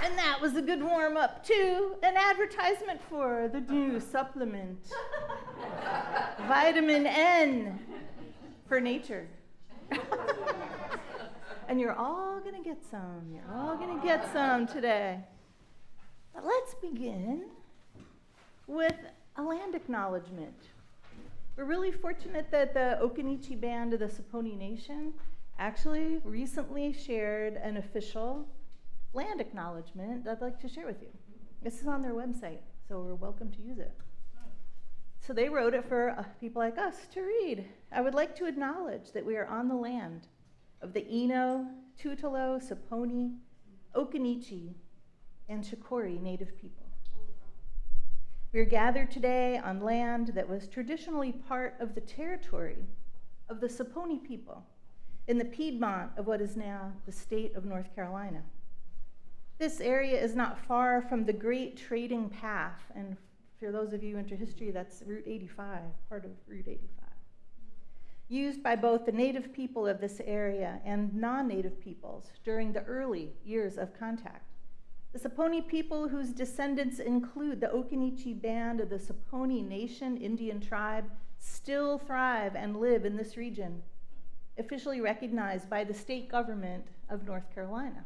And that was a good warm-up to an advertisement for the new supplement, Vitamin N for nature. And you're all going to get some. You're all going to get some today. But let's begin with a land acknowledgement. We're really fortunate that the Occaneechi Band of the Saponi Nation actually recently shared an official land acknowledgement that I'd like to share with you. This is on their website, so we're welcome to use it. So they wrote it for people like us to read. I would like to acknowledge that we are on the land of the Eno, Tutelo, Saponi, Occaneechi, and Shikori Native people. We are gathered today on land that was traditionally part of the territory of the Saponi people in the Piedmont of what is now the state of North Carolina. This area is not far from the great trading path, and for those of you into history, that's Route 85, part of Route 85. Used by both the native people of this area and non-native peoples during the early years of contact. The Saponi people, whose descendants include the Occaneechi Band of the Saponi Nation Indian tribe, still thrive and live in this region, officially recognized by the state government of North Carolina.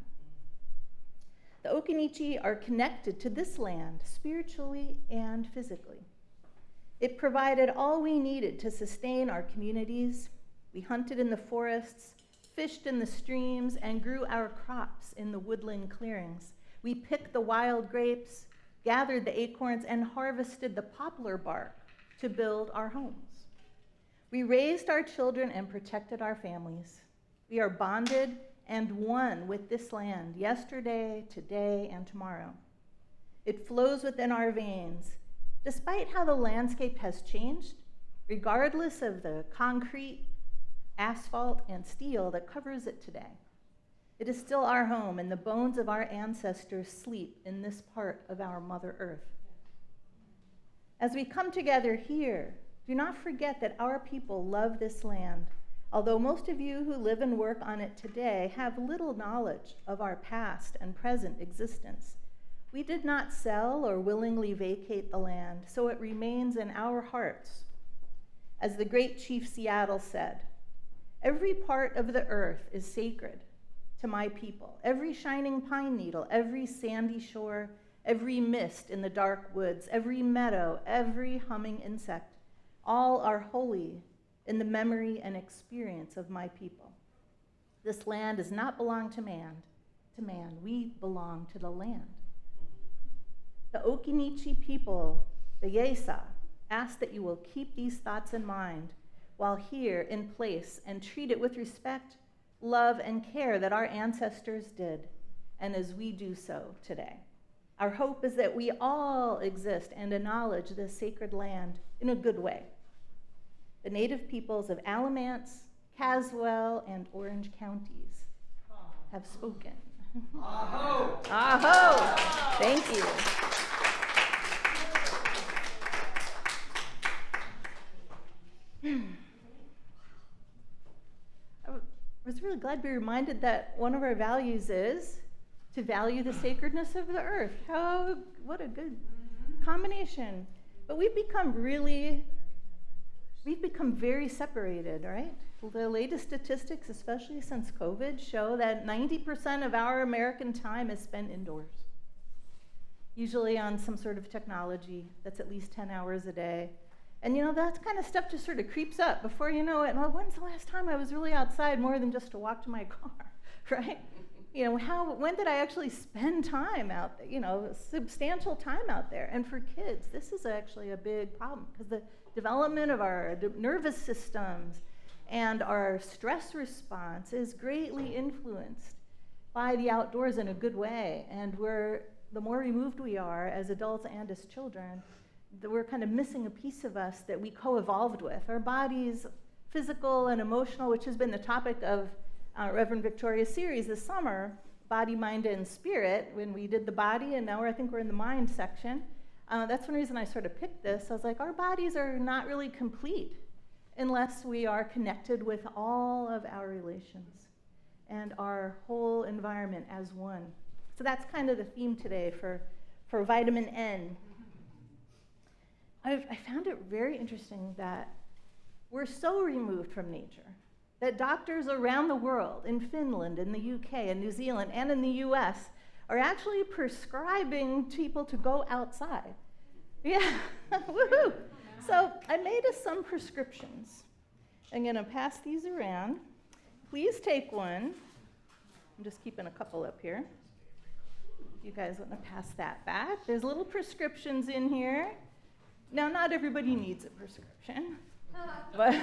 The Occaneechi are connected to this land spiritually and physically. It provided all we needed to sustain our communities. We hunted in the forests, fished in the streams, and grew our crops in the woodland clearings. We picked the wild grapes, gathered the acorns, and harvested the poplar bark to build our homes. We raised our children and protected our families. We are bonded and one with this land yesterday, today, and tomorrow. It flows within our veins. Despite how the landscape has changed, regardless of the concrete, asphalt, and steel that covers it today, it is still our home, and the bones of our ancestors sleep in this part of our Mother Earth. As we come together here, do not forget that our people love this land. Although most of you who live and work on it today have little knowledge of our past and present existence, we did not sell or willingly vacate the land, so it remains in our hearts. As the great Chief Seattle said, every part of the earth is sacred to my people. Every shining pine needle, every sandy shore, every mist in the dark woods, every meadow, every humming insect, all are holy in the memory and experience of my people. This land does not belong to man. We belong to the land. The Occaneechi people, the Yesa, ask that you will keep these thoughts in mind while here in place and treat it with respect, love, and care that our ancestors did, and as we do so today. Our hope is that we all exist and acknowledge this sacred land in a good way. The native peoples of Alamance, Caswell, and Orange counties have spoken. Aho! Aho! Thank you. I was really glad to be reminded that one of our values is to value the sacredness of the earth. What a good combination. But we've become very separated, right? The latest statistics, especially since COVID, show that 90% of our American time is spent indoors, usually on some sort of technology that's at least 10 hours a day. And that kind of stuff just sort of creeps up before you know it. Well, when's the last time I was really outside more than just to walk to my car, right? When did I actually spend time out there, substantial time out there? And for kids, this is actually a big problem because the development of our nervous systems and our stress response is greatly influenced by the outdoors in a good way. And the more removed we are as adults and as children, we're kind of missing a piece of us that we co-evolved with. Our bodies, physical and emotional, which has been the topic of Reverend Victoria's series this summer, Body, Mind, and Spirit, when we did the body, and now I think we're in the mind section. That's one reason I sort of picked this. I was like, our bodies are not really complete unless we are connected with all of our relations and our whole environment as one. So that's kind of the theme today for vitamin N. I found it very interesting that we're so removed from nature that doctors around the world, in Finland, in the UK, in New Zealand, and in the US, are actually prescribing people to go outside. Yeah, woohoo! So I made us some prescriptions. I'm going to pass these around. Please take one. I'm just keeping a couple up here. You guys want to pass that back? There's little prescriptions in here. Now, not everybody needs a prescription, but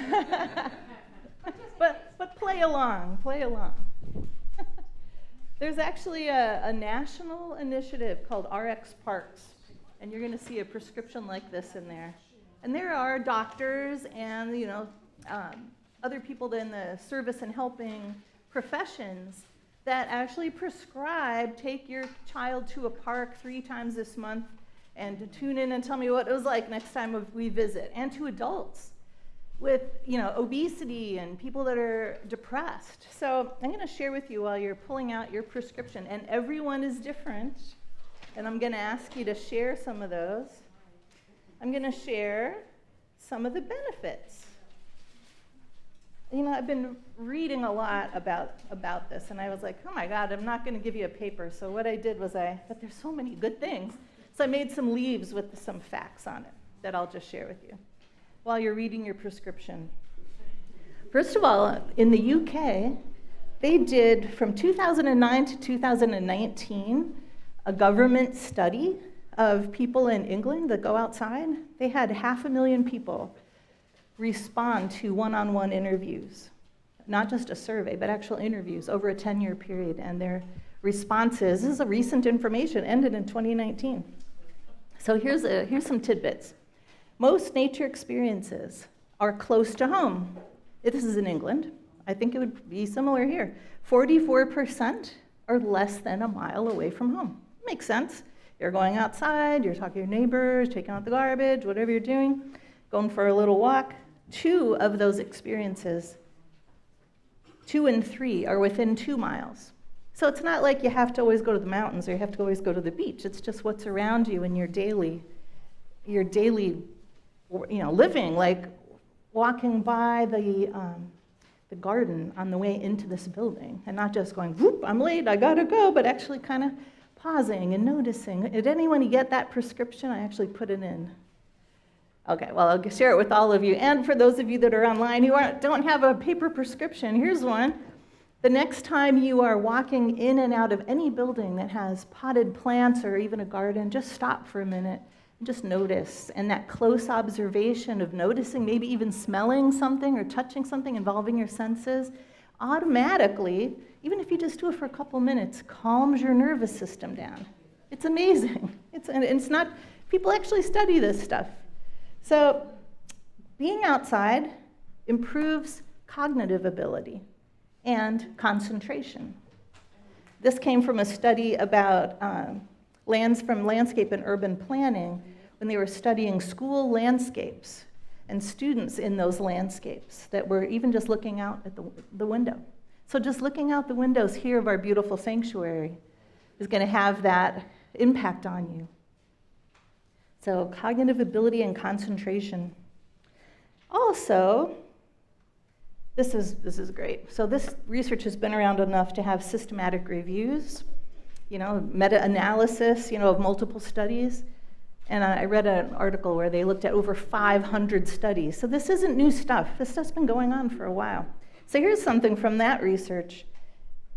play along, play along. There's actually a national initiative called RX Parks, and you're going to see a prescription like this in there. And there are doctors and other people in the service and helping professions that actually prescribe, take your child to a park 3 times this month and to tune in and tell me what it was like next time we visit, and to adults with obesity and people that are depressed. So I'm going to share with you while you're pulling out your prescription, and everyone is different, and I'm going to ask you to share some of those. I'm going to share some of the benefits. I've been reading a lot about this, and I was like, oh my God, I'm not going to give you a paper. So what I did was but there's so many good things. So I made some leaves with some facts on it that I'll just share with you while you're reading your prescription. First of all, in the UK, they did, from 2009 to 2019, a government study of people in England that go outside. They had 500,000 people respond to one-on-one interviews, not just a survey, but actual interviews over a 10-year period. And their responses, this is a recent information, ended in 2019. So here's some tidbits. Most nature experiences are close to home. This is in England. I think it would be similar here. 44% are less than a mile away from home. Makes sense. You're going outside, you're talking to your neighbors, taking out the garbage, whatever you're doing, going for a little walk. 2 of those experiences, 2 and 3, are within 2 miles. So it's not like you have to always go to the mountains or you have to always go to the beach. It's just what's around you in your daily living, like walking by the garden on the way into this building, and not just going, whoop, I'm late, I gotta go, but actually kind of pausing and noticing. Did anyone get that prescription? I actually put it in. Okay, well, I'll share it with all of you. And for those of you that are online who don't have a paper prescription, here's one. The next time you are walking in and out of any building that has potted plants or even a garden, just stop for a minute and just notice. And that close observation of noticing, maybe even smelling something or touching something, involving your senses, automatically, even if you just do it for a couple minutes, calms your nervous system down. It's amazing. It's not, people actually study this stuff. So being outside improves cognitive ability and concentration. This came from a study about from landscape and urban planning, when they were studying school landscapes and students in those landscapes that were even just looking out at the window. So just looking out the windows here of our beautiful sanctuary is going to have that impact on you. So cognitive ability and concentration. Also, this is great. So this research has been around enough to have systematic reviews, meta-analysis, of multiple studies. And I read an article where they looked at over 500 studies. So this isn't new stuff. This stuff's been going on for a while. So here's something from that research.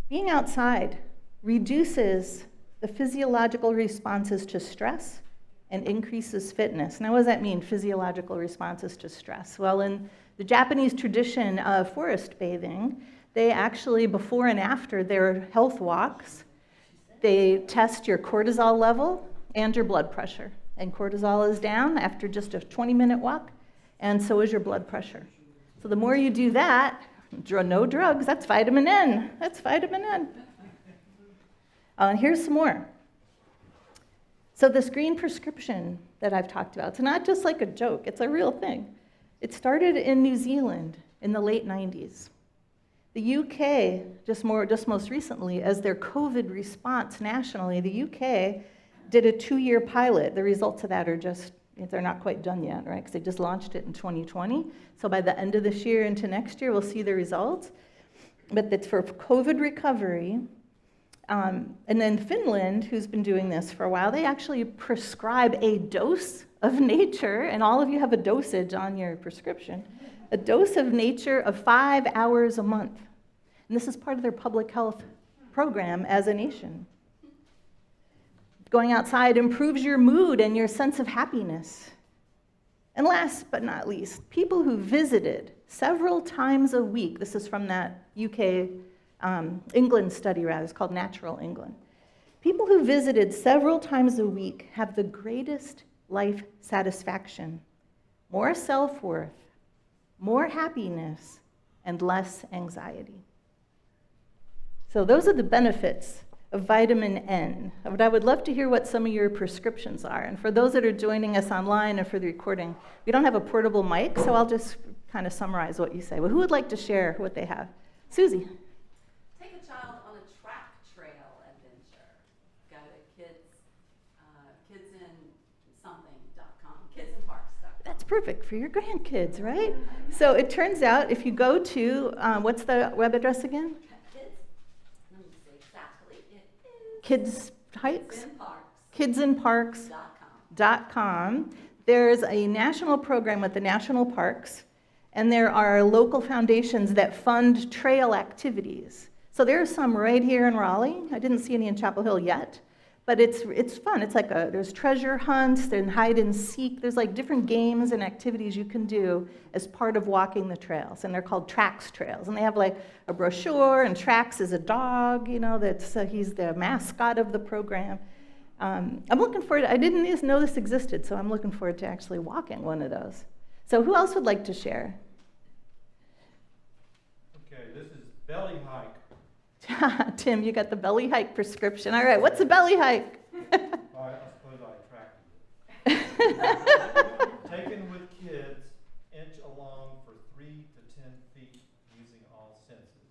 Being outside reduces the physiological responses to stress and increases fitness. Now, what does that mean, physiological responses to stress? Well, in the Japanese tradition of forest bathing, they actually, before and after their health walks, they test your cortisol level and your blood pressure. And cortisol is down after just a 20-minute walk, and so is your blood pressure. So the more you do that, no drugs, that's vitamin N. That's vitamin N. And here's some more. So this green prescription that I've talked about, it's not just like a joke, it's a real thing. It started in New Zealand in the late 90s. The UK, just most recently, as their COVID response nationally, the UK did a 2-year pilot. The results of that are they're not quite done yet, right? Because they just launched it in 2020. So by the end of this year into next year, we'll see the results. But that's for COVID recovery. And then Finland, who's been doing this for a while, they actually prescribe a dose of nature, and all of you have a dosage on your prescription, a dose of nature of 5 hours a month. And this is part of their public health program as a nation. Going outside improves your mood and your sense of happiness. And last but not least, people who visited several times a week, this is from that UK England study, rather, it's called Natural England. People who visited several times a week have the greatest life satisfaction, more self-worth, more happiness, and less anxiety. So those are the benefits of vitamin N. But I would love to hear what some of your prescriptions are. And for those that are joining us online and for the recording, we don't have a portable mic, so I'll just kind of summarize what you say. Well, who would like to share what they have? Susie. Take a child on a track trail adventure. Go to kidsinparks.com, kidsinparks.com. That's perfect for your grandkids, right? So it turns out if you go to, what's the web address again? Let me see exactly. It is Kids Hikes? kidsinparks.com. kidsinparks.com. There's a national program with the national parks, and there are local foundations that fund trail activities. So there are some right here in Raleigh. I didn't see any in Chapel Hill yet, but it's fun. It's like there's treasure hunts, there's hide and seek. There's like different games and activities you can do as part of walking the trails, and they're called Trax trails. And they have like a brochure, and Trax is a dog, he's the mascot of the program. I'm looking forward I didn't even know this existed, so I'm looking forward to actually walking one of those. So who else would like to share? Okay, this is belly hike. Tim, you got the belly hike prescription. All right, what's a belly hike? I suppose I attracted it. Taken with kids, inch along for 3 to 10 feet using all senses.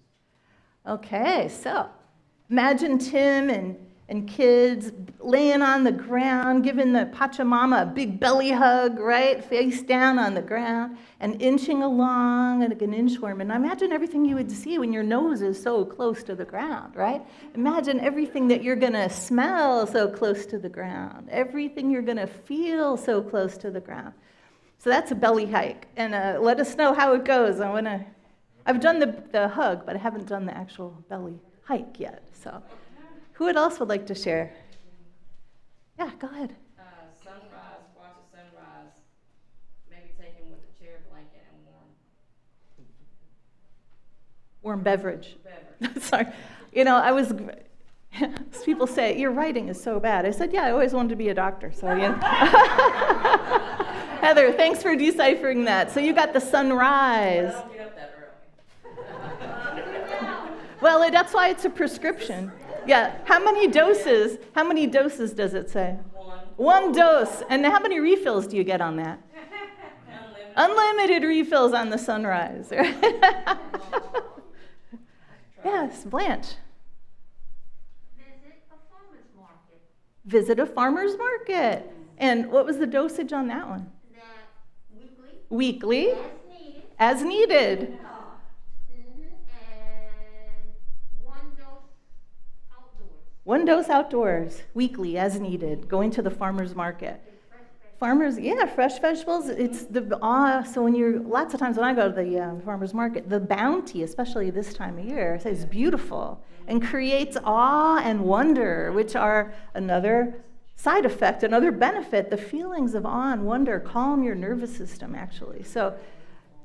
Okay, so imagine Tim and kids laying on the ground, giving the Pachamama a big belly hug, right? Face down on the ground, and inching along like an inchworm. And imagine everything you would see when your nose is so close to the ground, right? Imagine everything that you're going to smell so close to the ground, everything you're going to feel so close to the ground. So that's a belly hike. And let us know how it goes. I've done the hug, but I haven't done the actual belly hike yet. So who else would like to share? Yeah, go ahead. Sunrise, watch a sunrise. Maybe take him with a chair blanket and Warm beverage. beverage. Sorry. People say, your writing is so bad. I said, yeah, I always wanted to be a doctor. So, Heather, thanks for deciphering that. So you got the sunrise. I don't get up that early. Well, that's why it's a prescription. Yeah. How many doses does it say? One dose. And how many refills do you get on that? Unlimited refills on the sunrise. Yes, Blanche. Visit a farmer's market. And what was the dosage on that one? Weekly. As needed. One dose outdoors, weekly, as needed, going to the farmer's market. Fresh vegetables, so lots of times when I go to the farmer's market, the bounty, especially this time of year, is beautiful and creates awe and wonder, which are another side effect, another benefit. The feelings of awe and wonder calm your nervous system, actually. So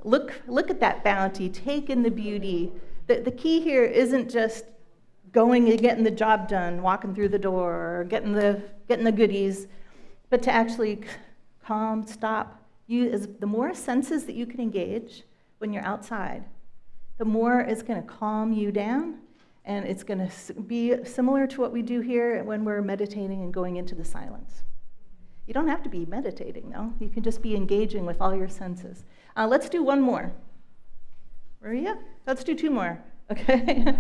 look at that bounty, take in the beauty. The key here isn't just going and getting the job done, walking through the door, or getting the goodies, but to actually calm, stop. The more senses that you can engage when you're outside, the more it's going to calm you down, and it's going to be similar to what we do here when we're meditating and going into the silence. You don't have to be meditating, though. You can just be engaging with all your senses. Let's do one more. Maria? Let's do two more. Okay.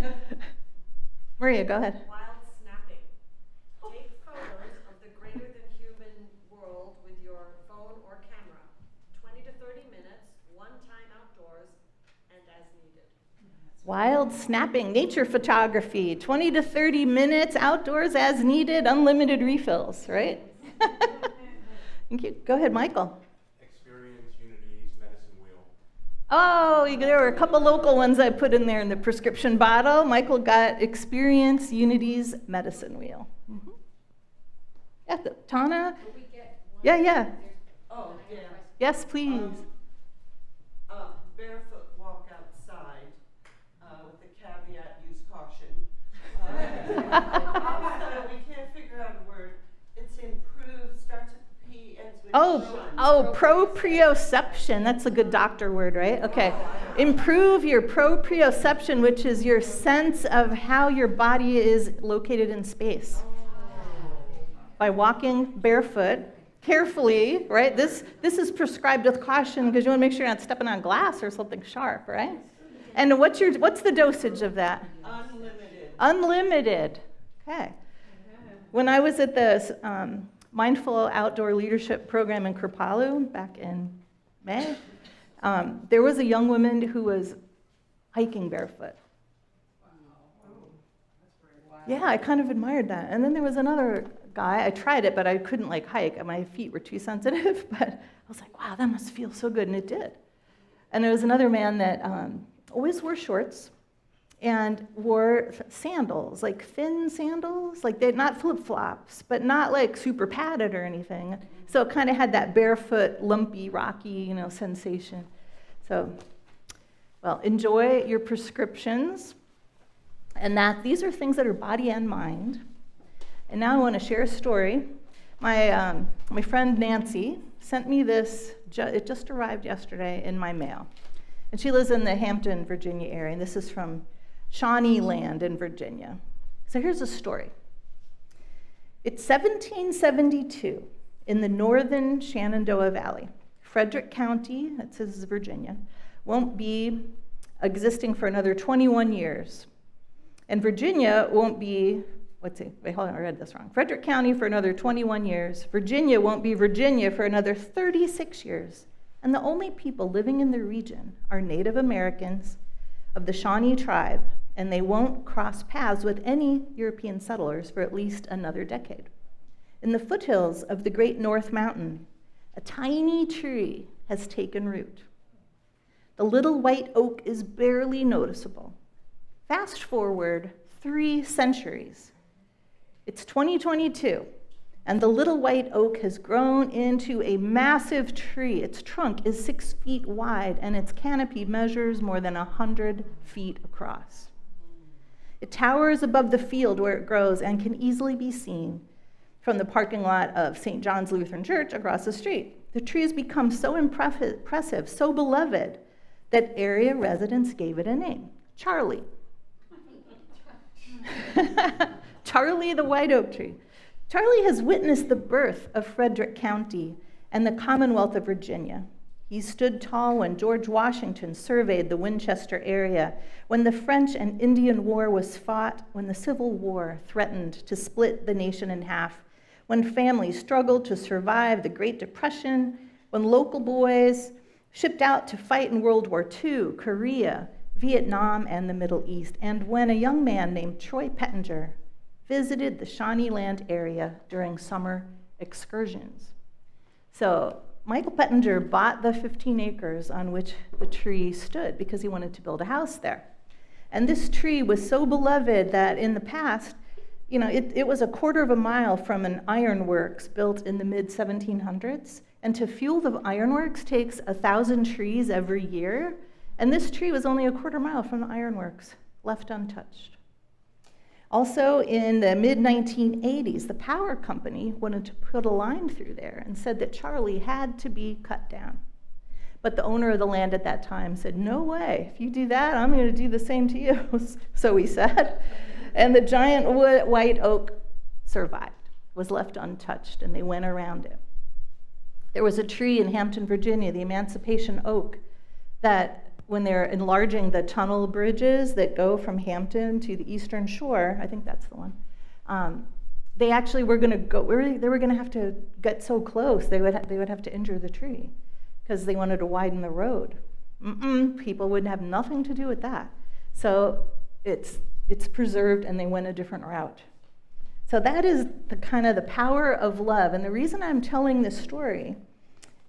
Maria, go ahead. Wild snapping. Take photos of the greater than human world with your phone or camera. 20 to 30 minutes, one time outdoors, and as needed. Wild snapping, nature photography, 20 to 30 minutes outdoors as needed, unlimited refills, right? Thank you. Go ahead, Michael. Experience Unity's medicine wheel. Oh, there were a couple local ones I put in there in the prescription bottle. Michael got Experience Unity's medicine wheel. Mm-hmm. Yeah, Tana? Will we get one? Yeah. Oh, yeah. Yes, please. Barefoot walk outside, with the caveat, use caution. Also, we can't figure out a word. It's improved, starts with P, ends with Proprioception. That's a good doctor word, right? Okay. Improve your proprioception, which is your sense of how your body is located in space. By walking barefoot, carefully, right? This is prescribed with caution because you want to make sure you're not stepping on glass or something sharp, right? And what's the dosage of that? unlimited. Unlimited. Okay. When I was at the Mindful Outdoor Leadership Program in Kripalu back in May, there was a young woman who was hiking barefoot. Yeah, I kind of admired that. And then there was another guy, I tried it, but I couldn't hike. My feet were too sensitive, but I was like, wow, that must feel so good, and it did. And there was another man that always wore shorts and wore sandals, like thin sandals, they're not flip-flops, but not super padded or anything. So it kind of had that barefoot, lumpy, rocky, sensation. So, well, enjoy your prescriptions. And these are things that are body and mind. And now I want to share a story. My friend Nancy sent me this, it just arrived yesterday in my mail. And she lives in the Hampton, Virginia area, and this is from Shawnee Land in Virginia. So here's a story. It's 1772 in the northern Shenandoah Valley. Frederick County, that says Virginia, won't be existing for another 21 years. And Virginia won't be, wait, hold on, I read this wrong. Frederick County for another 21 years. Virginia won't be Virginia for another 36 years. And the only people living in the region are Native Americans of the Shawnee tribe, and they won't cross paths with any European settlers for at least another decade. In the foothills of the Great North Mountain, a tiny tree has taken root. The little white oak is barely noticeable. Fast forward 3 centuries. It's 2022, and the little white oak has grown into a massive tree. Its trunk is 6 feet wide, and its canopy measures more than 100 feet across. It towers above the field where it grows and can easily be seen from the parking lot of St. John's Lutheran Church across the street. The tree has become so impressive, so beloved, that area residents gave it a name, Charlie. Charlie the white oak tree. Charlie has witnessed the birth of Frederick County and the Commonwealth of Virginia. He stood tall when George Washington surveyed the Winchester area, when the French and Indian War was fought, when the Civil War threatened to split the nation in half, when families struggled to survive the Great Depression, when local boys shipped out to fight in World War II, Korea, Vietnam, and the Middle East, and when a young man named Troy Pettinger visited the Shawnee Land area during summer excursions. So Michael Pettinger bought the 15 acres on which the tree stood because he wanted to build a house there. And this tree was so beloved that in the past, it was a quarter of a mile from an ironworks built in the mid-1700s. And to fuel the ironworks takes 1,000 trees every year. And this tree was only a quarter mile from the ironworks, left untouched. Also, in the mid-1980s, the power company wanted to put a line through there and said that Charlie had to be cut down. But the owner of the land at that time said, no way, if you do that, I'm going to do the same to you. So he said. And the giant white oak survived, was left untouched, and they went around it. There was a tree in Hampton, Virginia, the Emancipation Oak, that when they're enlarging the tunnel bridges that go from Hampton to the Eastern Shore, I think that's the one, they actually were going to go, they were going to have to get so close, they would have to injure the tree because they wanted to widen the road. People would have nothing to do with that. So it's preserved, and they went a different route. So that is the kind of the power of love. And the reason I'm telling this story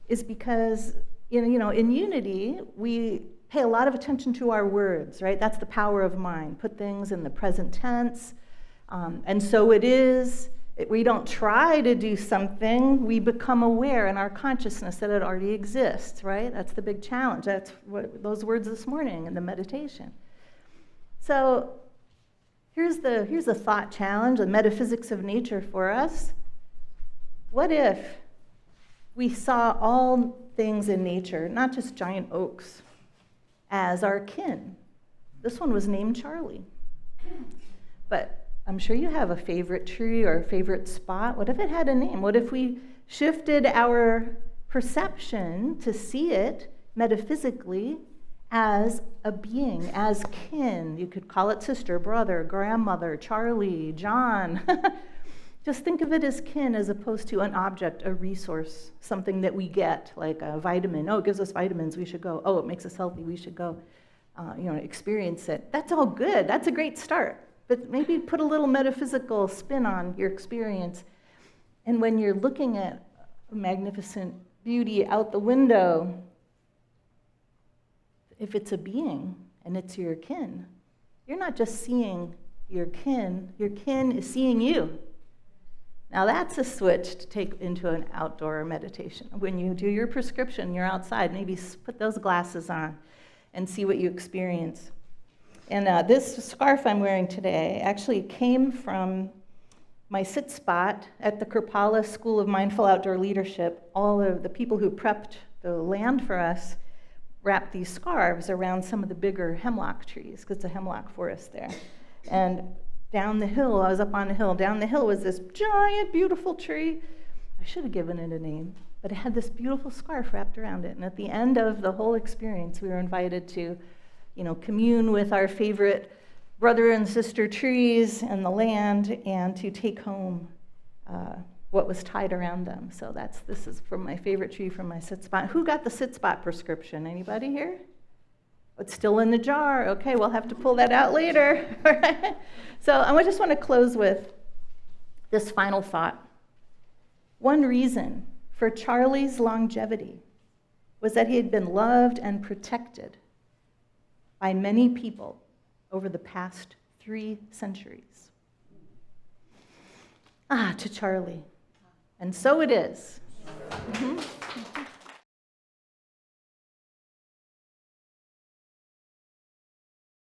is because in Unity, we pay a lot of attention to our words, right? That's the power of mind. Put things in the present tense. And so it is. We don't try to do something. We become aware in our consciousness that it already exists, right? That's the big challenge. That's what those words this morning in the meditation. So here's a thought challenge, the metaphysics of nature for us. What if we saw all things in nature, not just giant oaks, as our kin? This one was named Charlie. But I'm sure you have a favorite tree or a favorite spot. What if it had a name? What if we shifted our perception to see it metaphysically as a being, as kin? You could call it sister, brother, grandmother, Charlie, John. Just think of it as kin as opposed to an object, a resource, something that we get, like a vitamin. Oh, it gives us vitamins, we should go. Oh, it makes us healthy, we should go experience it. That's all good. That's a great start. But maybe put a little metaphysical spin on your experience. And when you're looking at magnificent beauty out the window, if it's a being and it's your kin, you're not just seeing your kin is seeing you. Now that's a switch to take into an outdoor meditation. When you do your prescription, you're outside, maybe put those glasses on and see what you experience. And this scarf I'm wearing today actually came from my sit spot at the Kripala School of Mindful Outdoor Leadership. All of the people who prepped the land for us wrapped these scarves around some of the bigger hemlock trees, because it's a hemlock forest there. And down the hill, I was up on a hill, down the hill was this giant, beautiful tree. I should have given it a name, but it had this beautiful scarf wrapped around it. And at the end of the whole experience, we were invited to commune with our favorite brother and sister trees and the land, and to take home what was tied around them. So this is from my favorite tree from my sit spot. Who got the sit spot prescription? Anybody here? It's still in the jar. Okay, we'll have to pull that out later. All right. So I just want to close with this final thought. One reason for Charlie's longevity was that he had been loved and protected by many people over the past 3 centuries. To Charlie. And so it is. Mm-hmm.